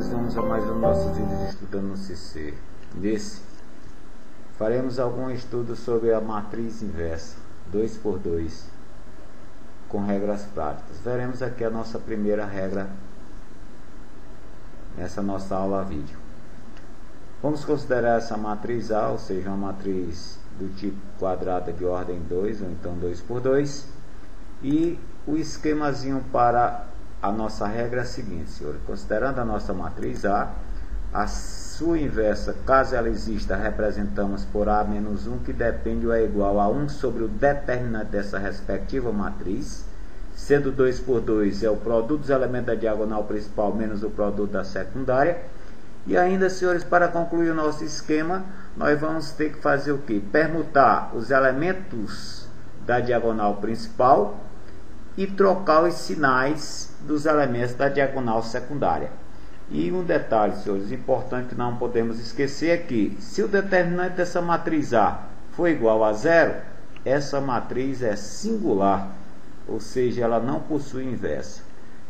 senhores, vamos a mais um nosso vídeo estudando no CC. Nesse, faremos algum estudo sobre a matriz inversa 2×2 com regras práticas. Veremos aqui a nossa primeira regra nessa nossa aula vídeo. Vamos considerar essa matriz A, ou seja, uma matriz do tipo quadrada de ordem 2, ou então 2×2, e o esquemazinho para a nossa regra é a seguinte, senhores: considerando a nossa matriz A, a sua inversa, caso ela exista, representamos por A menos 1, que depende ou é igual a 1 sobre o determinante dessa respectiva matriz, sendo 2×2 é o produto dos elementos da diagonal principal menos o produto da secundária. E ainda, senhores, para concluir o nosso esquema, nós vamos ter que fazer o quê? Permutar os elementos da diagonal principal e trocar os sinais dos elementos da diagonal secundária. E um detalhe, senhores, importante que não podemos esquecer é que, se o determinante dessa matriz A for igual a 0, essa matriz é singular, ou seja, ela não possui inversa.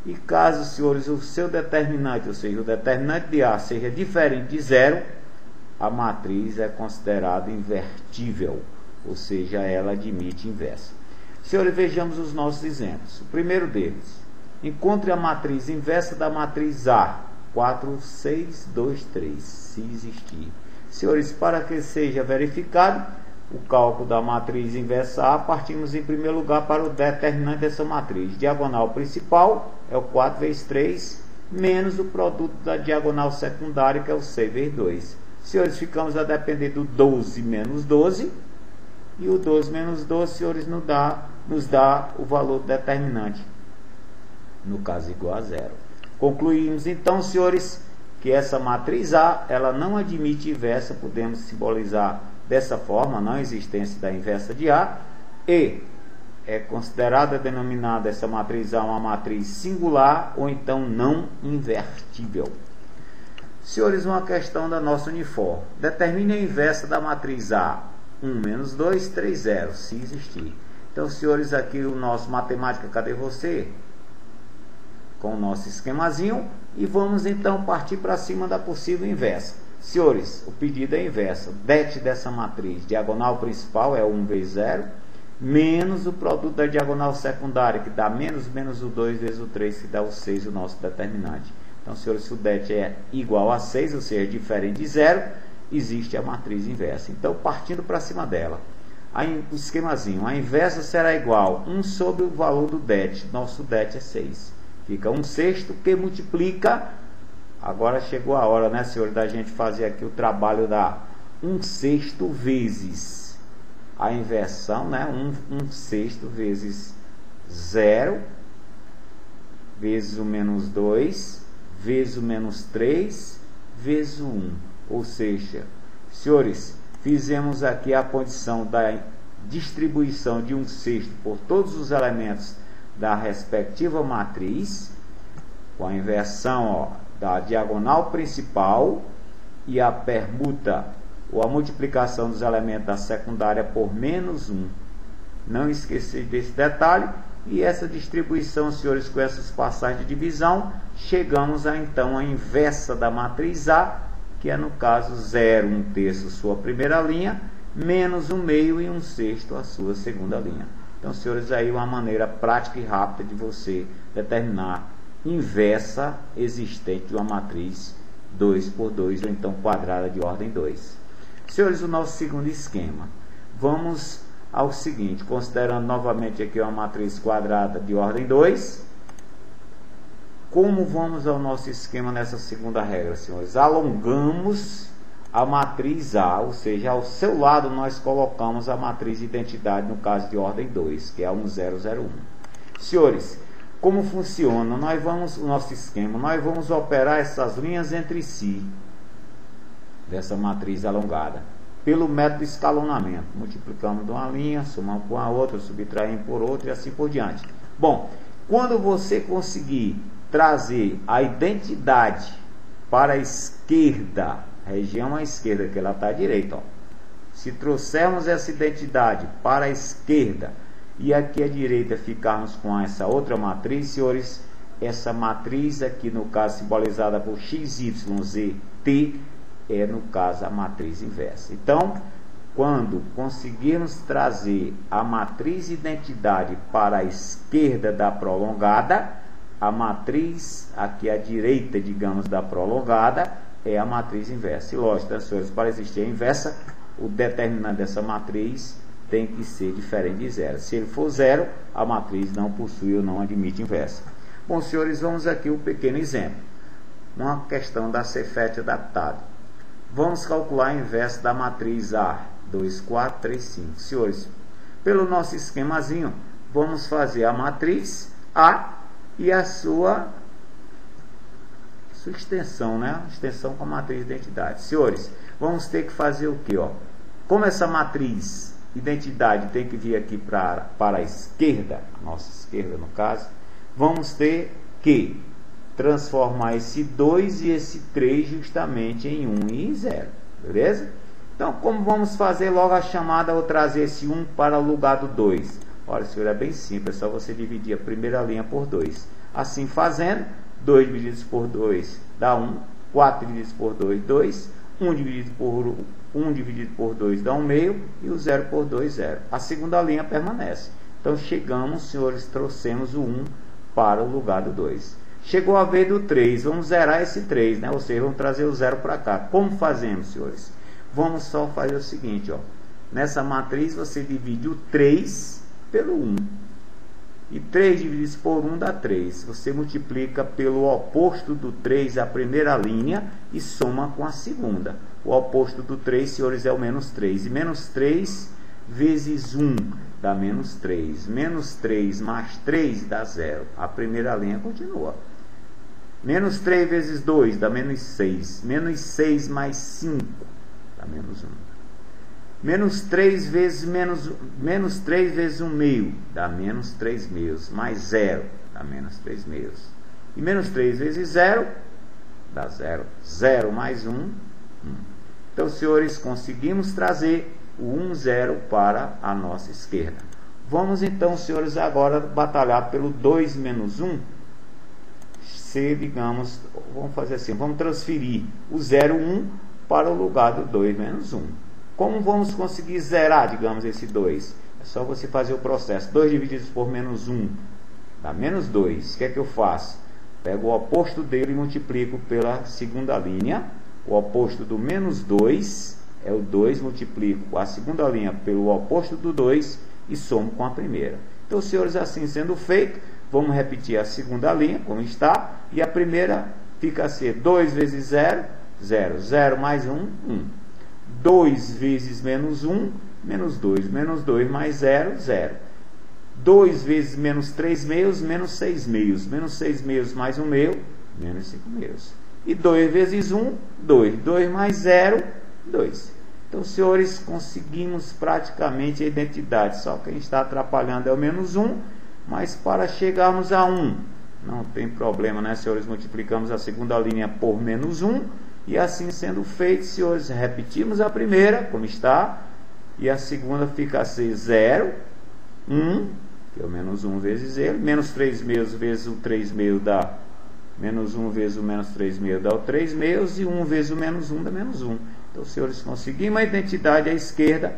E caso, senhores, o seu determinante, ou seja, o determinante de A seja diferente de 0, a matriz é considerada invertível, ou seja, ela admite inversa. Senhores, vejamos os nossos exemplos. O primeiro deles: encontre a matriz inversa da matriz A, 4, 6, 2, 3, se existir. Senhores, para que seja verificado o cálculo da matriz inversa A, partimos em primeiro lugar para o determinante dessa matriz. Diagonal principal é o 4 vezes 3, menos o produto da diagonal secundária, que é o 6 vezes 2. Senhores, ficamos a depender do 12 menos 12, e o 12 menos 12, senhores, nos dá o valor determinante, no caso igual a 0. Concluímos então, senhores, que essa matriz A, ela não admite inversa. Podemos simbolizar dessa forma, a não existência da inversa de A, e é considerada, denominada essa matriz A uma matriz singular, ou então não invertível. Senhores, uma questão da nossa uniforme: determine a inversa da matriz A, 1 menos 2, 3, 0, se existir. Então, senhores, aqui o nosso matemática, cadê você? Com o nosso esquemazinho, e vamos então partir para cima da possível inversa. Senhores, o pedido é inversa. Det dessa matriz, diagonal principal, é 1 vezes 0, menos o produto da diagonal secundária, que dá menos o 2 vezes o 3, que dá o 6, o nosso determinante. Então, senhores, se o det é igual a 6, ou seja, diferente de 0, existe a matriz inversa. Então, partindo para cima dela, o esquemazinho: a inversa será igual a 1 sobre o valor do det. Nosso det é 6. Fica 1/6, que multiplica. Agora chegou a hora, né, senhores, da gente fazer aqui o trabalho da 1/6 vezes a inversão, né? 1/6 vezes 0, vezes o menos 2, vezes o menos 3, vezes o 1. Ou seja, senhores, fizemos aqui a condição da distribuição de 1/6 por todos os elementos da respectiva matriz, com a inversão, ó, da diagonal principal e a permuta ou a multiplicação dos elementos da secundária por menos 1. Não esquecer desse detalhe. E essa distribuição, senhores, com essas passagens de divisão, chegamos a então a inversa da matriz A, que é no caso 0, 1/3 sua primeira linha, menos 1/2 e 1/6 a sua segunda linha. Então, senhores, aí uma maneira prática e rápida de você determinar inversa existente de uma matriz 2×2, ou então quadrada de ordem 2. Senhores, o nosso segundo esquema. Vamos ao seguinte: considerando novamente aqui uma matriz quadrada de ordem 2. Como vamos ao nosso esquema nessa segunda regra, senhores? Alongamos a matriz A, ou seja, ao seu lado nós colocamos a matriz de identidade, no caso de ordem 2, que é a 1, 0, 0, 1. Senhores, como funciona? O nosso esquema, nós vamos operar essas linhas entre si, dessa matriz alongada, pelo método de escalonamento. Multiplicamos de uma linha, somamos com a outra, subtraímos por outra e assim por diante. Bom, quando você conseguir trazer a identidade para a esquerda, região à esquerda, que ela está à direita, ó. Se trouxermos essa identidade para a esquerda e aqui à direita ficarmos com essa outra matriz, senhores, essa matriz aqui, no caso simbolizada por x, y, z, t, é no caso a matriz inversa. Então, quando conseguirmos trazer a matriz identidade para a esquerda da prolongada, a matriz aqui à direita, digamos, da prolongada, é a matriz inversa. E lógico, senhores, para existir a inversa, o determinante dessa matriz tem que ser diferente de zero. Se ele for zero, a matriz não possui ou não admite inversa. Bom, senhores, vamos aqui um pequeno exemplo. Uma questão da Cefet adaptada. Vamos calcular a inversa da matriz A, 2, 4, 3, 5. Senhores, pelo nosso esquemazinho, vamos fazer a matriz A e a sua extensão, né? Extensão com a matriz de identidade. Senhores, vamos ter que fazer o que? Como essa matriz identidade tem que vir aqui para a esquerda, a nossa esquerda no caso, vamos ter que transformar esse 2 e esse 3 justamente em 1 e em 0, beleza? Então, como vamos fazer logo a chamada ou trazer esse 1 para o lugar do 2? Olha, senhor, é bem simples, é só você dividir a primeira linha por 2. Assim fazendo, 2 divididos por 2 dá 1, 4 divididos por 2, 2, 1 dividido por 2 dá 1 meio e o 0 por 2, 0. A segunda linha permanece. Então, chegamos, senhores, trouxemos o 1 para o lugar do 2. Chegou a vez do 3, vamos zerar esse 3, né? Ou seja, vamos trazer o 0 para cá. Como fazemos, senhores? Vamos só fazer o seguinte, nessa matriz você divide o 3 pelo 1. E 3 dividido por 1 dá 3. Você multiplica pelo oposto do 3 a primeira linha e soma com a segunda. O oposto do 3, senhores, é o menos 3. E menos 3 vezes 1 dá menos 3. Menos 3 mais 3 dá 0. A primeira linha continua. Menos 3 vezes 2 dá menos 6. Menos 6 mais 5 dá menos 1. Menos 3 vezes menos 3 vezes 1 meio dá menos 3 meios. Mais 0 dá menos 3 meios. E menos 3 vezes 0 dá 0. 0 mais 1, 1. Então, senhores, conseguimos trazer o 1, 0 para a nossa esquerda. Vamos então, senhores, agora batalhar pelo 2 menos 1. Se, digamos, vamos fazer assim, vamos transferir o 0, 1 para o lugar do 2 menos 1. Como vamos conseguir zerar, digamos, esse 2? É só você fazer o processo. 2 divididos por menos 1 dá menos 2. O que é que eu faço? Pego o oposto dele e multiplico pela segunda linha. O oposto do menos 2 é o 2, multiplico a segunda linha pelo oposto do 2 e somo com a primeira. Então, senhores, assim sendo feito, vamos repetir a segunda linha, como está, e a primeira fica a ser 2 vezes 0, 0. 0 mais 1, 1. 2 vezes menos 1, menos 2. Menos 2 mais 0, 0. 2 vezes menos 3 meios, menos 6 meios. Menos 6 meios mais 1 meio, menos 5 meios. E 2 vezes 1, 2. 2 mais 0, 2. Então, senhores, conseguimos praticamente a identidade. Só quem está atrapalhando é o menos 1. Mas para chegarmos a 1, não tem problema, né, senhores? Multiplicamos a segunda linha por menos 1. E assim sendo feito, senhores, repetimos a primeira, como está. E a segunda fica a ser 0, 1, que é o menos 1 vezes ele. Menos 3 meios vezes o 3 meio dá menos 1 vezes o menos 3 meio dá o 3 meios. E 1 vezes o menos 1 dá menos 1. Então, senhores, conseguimos a identidade à esquerda.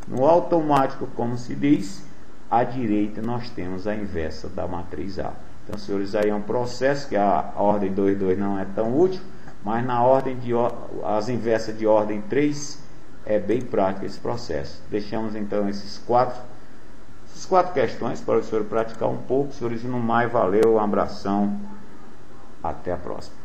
No automático, como se diz, à direita nós temos a inversa da matriz A. Então, senhores, aí é um processo que a ordem 2, 2 não é tão útil. Mas na ordem as inversas de ordem 3 é bem prático esse processo. Deixamos então essas quatro questões para o senhor praticar um pouco. Senhores, no mais, valeu, um abração, até a próxima.